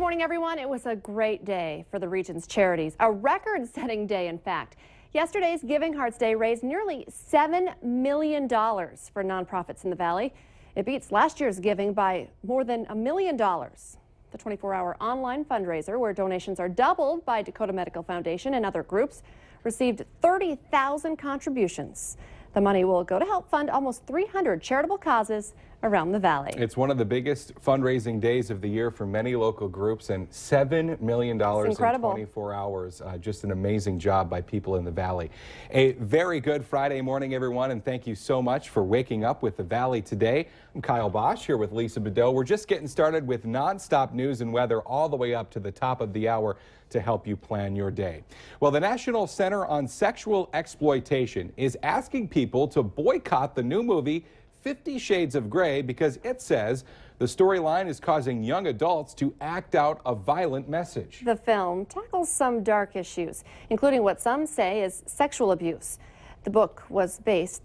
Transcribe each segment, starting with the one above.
morning, everyone. It was a great day for the region's charities, a record-setting day, in fact. Yesterday's Giving Hearts Day raised nearly $7 million for nonprofits in the Valley. It beats last year's giving by more than $1 million. The 24-hour online fundraiser, where donations are doubled by Dakota Medical Foundation and other groups, received 30,000 contributions. The money will go to help fund almost 300 charitable causes around the valley. It's one of the biggest fundraising days of the year for many local groups, and $7 million in 24 hours. Just an amazing job by people in the valley. A very good Friday morning, everyone, and thank you so much for waking up with the Valley today. I'm Kyle Bosch here with Lisa Bedell. We're just getting started with nonstop news and weather all the way up to the top of the hour to help you plan your day. Well, the National Center on Sexual Exploitation is asking people to boycott the new movie 50 Shades of Grey because it says the storyline is causing young adults to act out a violent message. The film tackles some dark issues, including what some say is sexual abuse. The book was based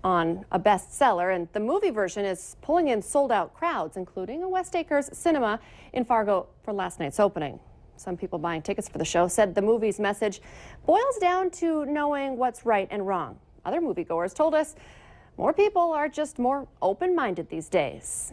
on a bestseller, and the movie version is pulling in sold-out crowds, including a West Acres Cinema in Fargo for last night's opening. Some people buying tickets for the show said the movie's message boils down to knowing what's right and wrong. Other moviegoers told us more people are just more open-minded these days.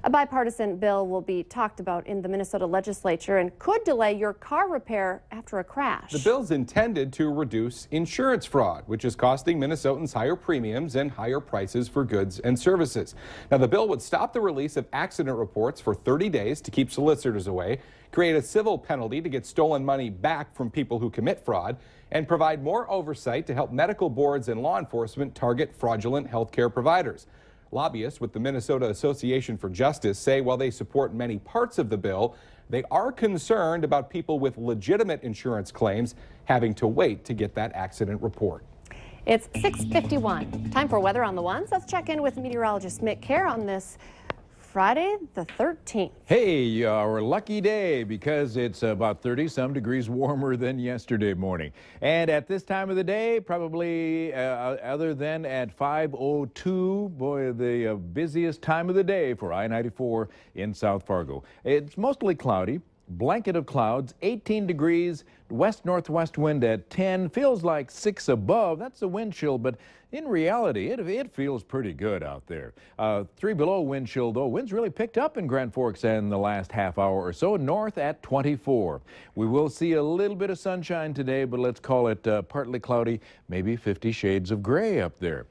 A bipartisan bill will be talked about in the Minnesota legislature and could delay your car repair after a crash. The bill's intended to reduce insurance fraud, which is costing Minnesotans higher premiums and higher prices for goods and services. Now, the bill would stop the release of accident reports for 30 days to keep solicitors away, create a civil penalty to get stolen money back from people who commit fraud, and provide more oversight to help medical boards and law enforcement target fraudulent health care providers. Lobbyists with the Minnesota Association for Justice say while they support many parts of the bill, they are concerned about people with legitimate insurance claims having to wait to get that accident report. It's 6:51. Time for weather on the ones. Let's check in with meteorologist Mick Kerr on this Friday the 13th. Hey, our lucky day because it's about 30-some degrees warmer than yesterday morning. And at this time of the day, probably other than at 5:02, boy, the busiest time of the day for I-94 in South Fargo. It's mostly cloudy. Blanket of clouds, 18 degrees, west-northwest wind at 10, feels like 6 above. That's the wind chill, but in reality, it feels pretty good out there. 3 below wind chill, though. Winds really picked up in Grand Forks in the last half hour or so, north at 24. We will see a little bit of sunshine today, but let's call it partly cloudy, maybe 50 shades of gray up there.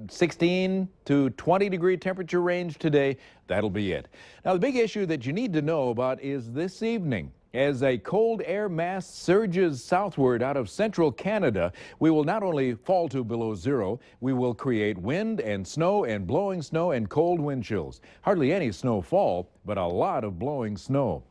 16 to 20 degree temperature range today. That'll be it. Now, the big issue that you need to know about is this evening. As a cold air mass surges southward out of central Canada, we will not only fall to below zero, we will create wind and snow and blowing snow and cold wind chills. Hardly any snowfall, but a lot of blowing snow.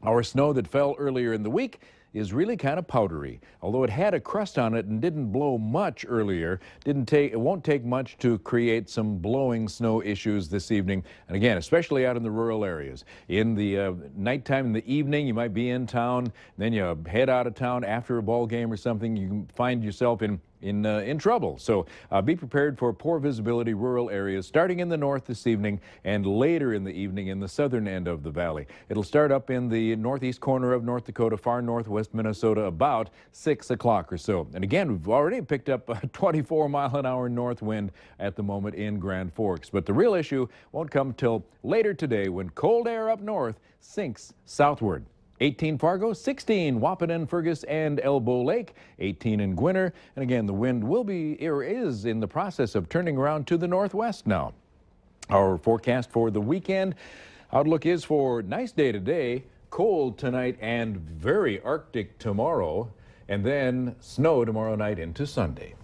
Our snow that fell earlier in the week is really kind of powdery. Although it had a crust on it and didn't blow much earlier, it won't take much to create some blowing snow issues this evening. And again, especially out in the rural areas. In the nighttime, in the evening, you might be in town, then you head out of town after a ball game or something, you can find yourself in trouble. So be prepared for poor visibility rural areas starting in the north this evening and later in the evening in the southern end of the valley. It'll start up in the northeast corner of North Dakota, far northwest Minnesota, about 6 o'clock or so. And again, we've already picked up a 24-mile-an-hour north wind at the moment in Grand Forks. But the real issue won't come till later today when cold air up north sinks southward. 18 Fargo, 16 Wahpeton, Fergus, and Elbow Lake, 18 in Gwinner. And again, the wind is in the process of turning around to the northwest now. Our forecast for the weekend outlook is for nice day today, cold tonight, and very Arctic tomorrow, and then snow tomorrow night into Sunday.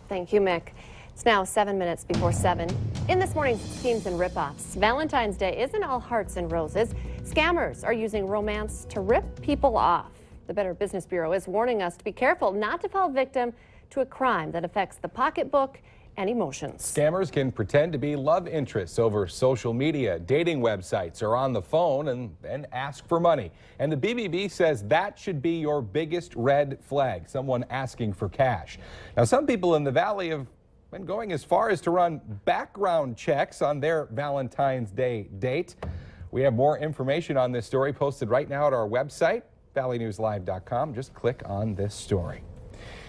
Thank you, Mick. It's now 7 minutes before 7. In this morning's schemes and rip-offs, Valentine's Day isn't all hearts and roses. Scammers are using romance to rip people off. The Better Business Bureau is warning us to be careful not to fall victim to a crime that affects the pocketbook and emotions. Scammers can pretend to be love interests over social media, dating websites, or on the phone and then ask for money. And the BBB says that should be your biggest red flag, someone asking for cash. Now, some people in the Valley have been going as far as to run background checks on their Valentine's Day date. We have more information on this story posted right now at our website, valleynewslive.com. Just click on this story.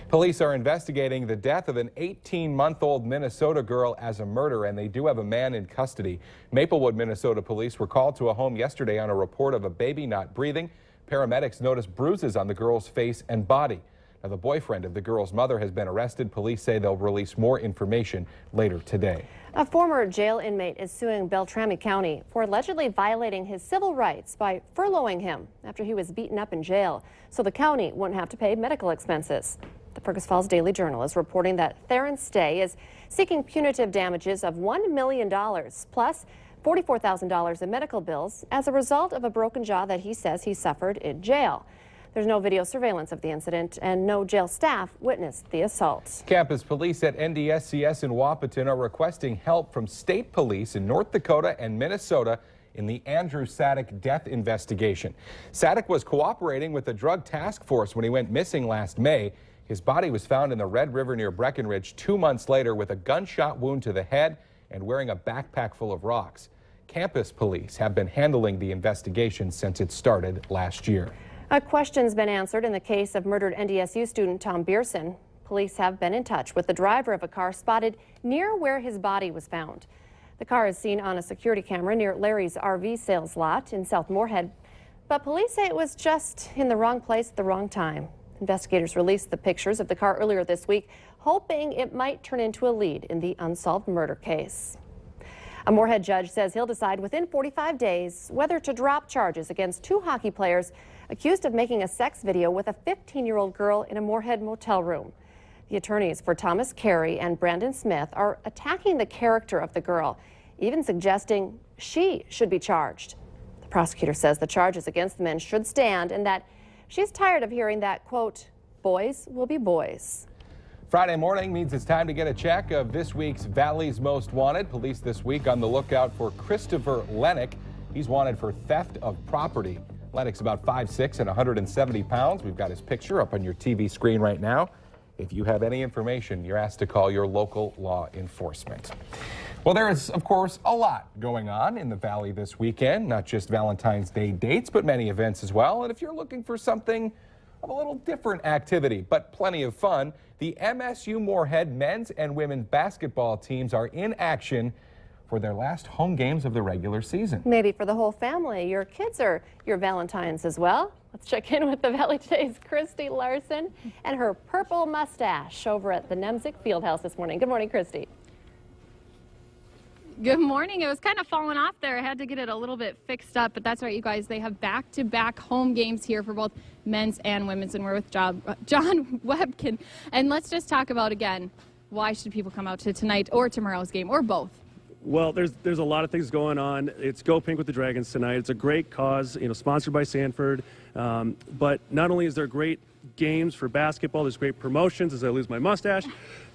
Police are investigating the death of an 18-month-old Minnesota girl as a murder, and they do have a man in custody. Maplewood, Minnesota police were called to a home yesterday on a report of a baby not breathing. Paramedics noticed bruises on the girl's face and body. Now, the boyfriend of the girl's mother has been arrested. Police say they'll release more information later today. A former jail inmate is suing Beltrami County for allegedly violating his civil rights by furloughing him after he was beaten up in jail, so the county wouldn't have to pay medical expenses. The Fergus Falls Daily Journal is reporting that Theron Stay is seeking punitive damages of $1 million plus $44,000 in medical bills as a result of a broken jaw that he says he suffered in jail. There's no video surveillance of the incident, and no jail staff witnessed the assault. Campus police at NDSCS in Wahpeton are requesting help from state police in North Dakota and Minnesota in the Andrew Sadek death investigation. Sadek was cooperating with the drug task force when he went missing last May. His body was found in the Red River near Breckenridge 2 months later with a gunshot wound to the head and wearing a backpack full of rocks. Campus police have been handling the investigation since it started last year. A question's been answered in the case of murdered NDSU student Tom Beerson. Police have been in touch with the driver of a car spotted near where his body was found. The car is seen on a security camera near Larry's RV sales lot in South Moorhead, but police say it was just in the wrong place at the wrong time. Investigators released the pictures of the car earlier this week, hoping it might turn into a lead in the unsolved murder case. A Moorhead judge says he'll decide within 45 days whether to drop charges against 2 hockey players accused of making a sex video with a 15-year-old girl in a Moorhead motel room. The attorneys for Thomas Carey and Brandon Smith are attacking the character of the girl, even suggesting she should be charged. The prosecutor says the charges against the men should stand and that she's tired of hearing that, quote, boys will be boys. Friday morning means it's time to get a check of this week's Valley's Most Wanted. Police this week on the lookout for Christopher Lennox. He's wanted for theft of property. Lennox about 5'6" and 170 pounds. We've got his picture up on your TV screen right now. If you have any information, you're asked to call your local law enforcement. Well, there is, of course, a lot going on in the Valley this weekend, not just Valentine's Day dates, but many events as well. And if you're looking for something of a little different activity, but plenty of fun, the MSU Moorhead men's and women's basketball teams are in action for their last home games of the regular season. Maybe for the whole family. Your kids are your Valentines as well. Let's check in with the Valley Today's Christy Larson and her purple mustache over at the Nemzik Fieldhouse this morning. Good morning, Christy. Good morning. It was kind of falling off there. I had to get it a little bit fixed up, but that's right, you guys. They have back-to-back home games here for both men's and women's, and we're with John Webkin. And let's just talk about, again, why should people come out to tonight or tomorrow's game, or both? Well, there's a lot of things going on. It's Go Pink with the Dragons tonight. It's a great cause, sponsored by Sanford. But not only is there great games for basketball, there's great promotions as I lose my mustache.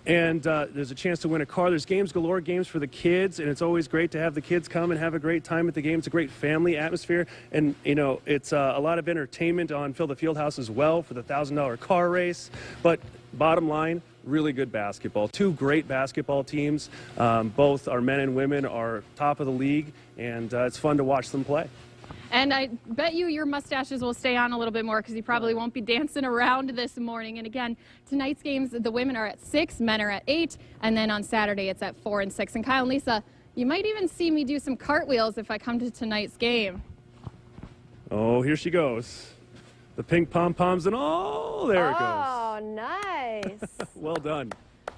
And there's a chance to win a car. There's games galore, games for the kids, and it's always great to have the kids come and have a great time at the game. It's a great family atmosphere, and it's a lot of entertainment on Fill the Fieldhouse as well for the $1,000 car race. But bottom line, really good basketball. 2 great basketball teams. Both our men and women are top of the league, and it's fun to watch them play. And I bet your mustaches will stay on a little bit more because you probably won't be dancing around this morning. And again, tonight's games, the women are at 6, men are at 8, and then on Saturday it's at 4 and 6. And Kyle and Lisa, you might even see me do some cartwheels if I come to tonight's game. Oh, here she goes. The pink pom-poms and all, there it goes. Oh, nice. Well done.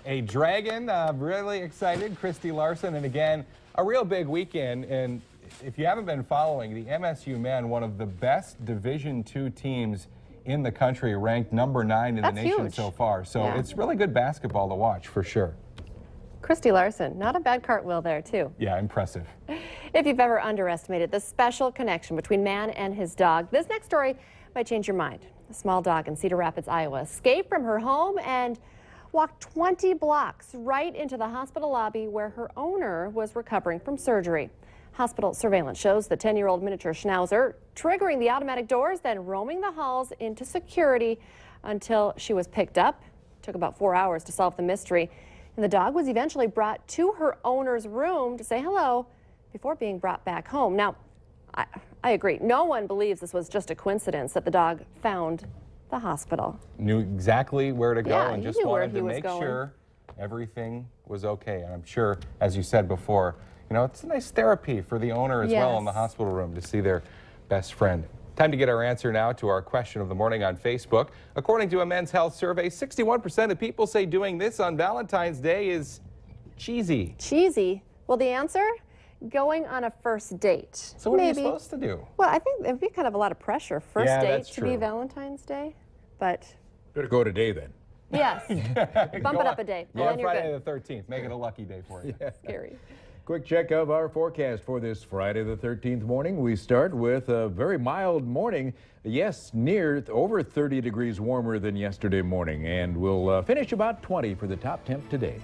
A dragon, really excited, Christy Larson, and again, a real big weekend. And if you haven't been following, the MSU men, one of the best Division II teams in the country, ranked number 9 in the nation huge. so far. So Yeah. it's really good basketball to watch for sure. Christy Larson, not a bad cartwheel there, too. Yeah, impressive. If you've ever underestimated the special connection between man and his dog, this next story might change your mind. A small dog in Cedar Rapids, Iowa, escaped from her home and walked 20 blocks right into the hospital lobby where her owner was recovering from surgery. Hospital surveillance shows the 10-year-old miniature schnauzer triggering the automatic doors, then roaming the halls into security until she was picked up. It took about 4 hours to solve the mystery, and the dog was eventually brought to her owner's room to say hello before being brought back home. Now, I agree. No one believes this was just a coincidence that the dog found the hospital. Knew exactly where to go Yeah, and he just knew where wanted he to was make going. sure everything was okay. And I'm sure, as you said before, you know, it's a nice therapy for the owner as well in the Yes. hospital room to see their best friend. Time to get our answer now to our question of the morning on Facebook. According to a Men's Health survey, 61% of people say doing this on Valentine's Day is cheesy. Cheesy. Well, the answer? Going on a first date. So what are you Maybe. supposed to do? Well, I think it'd be kind of a lot of pressure. First Yeah, date that's to be true. Valentine's Day. But Better go today then. yes, bump it up a day. Go And on then you're Friday good. the 13th. Make it a lucky day for you. Scary. Quick check of our forecast for this Friday the 13th morning. We start with a very mild morning. Yes, over 30 degrees warmer than yesterday morning. And we'll finish about 20 for the top temp today.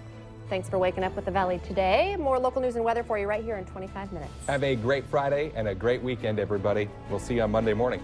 Thanks for waking up with the Valley today. More local news and weather for you right here in 25 minutes. Have a great Friday and a great weekend, everybody. We'll see you on Monday morning.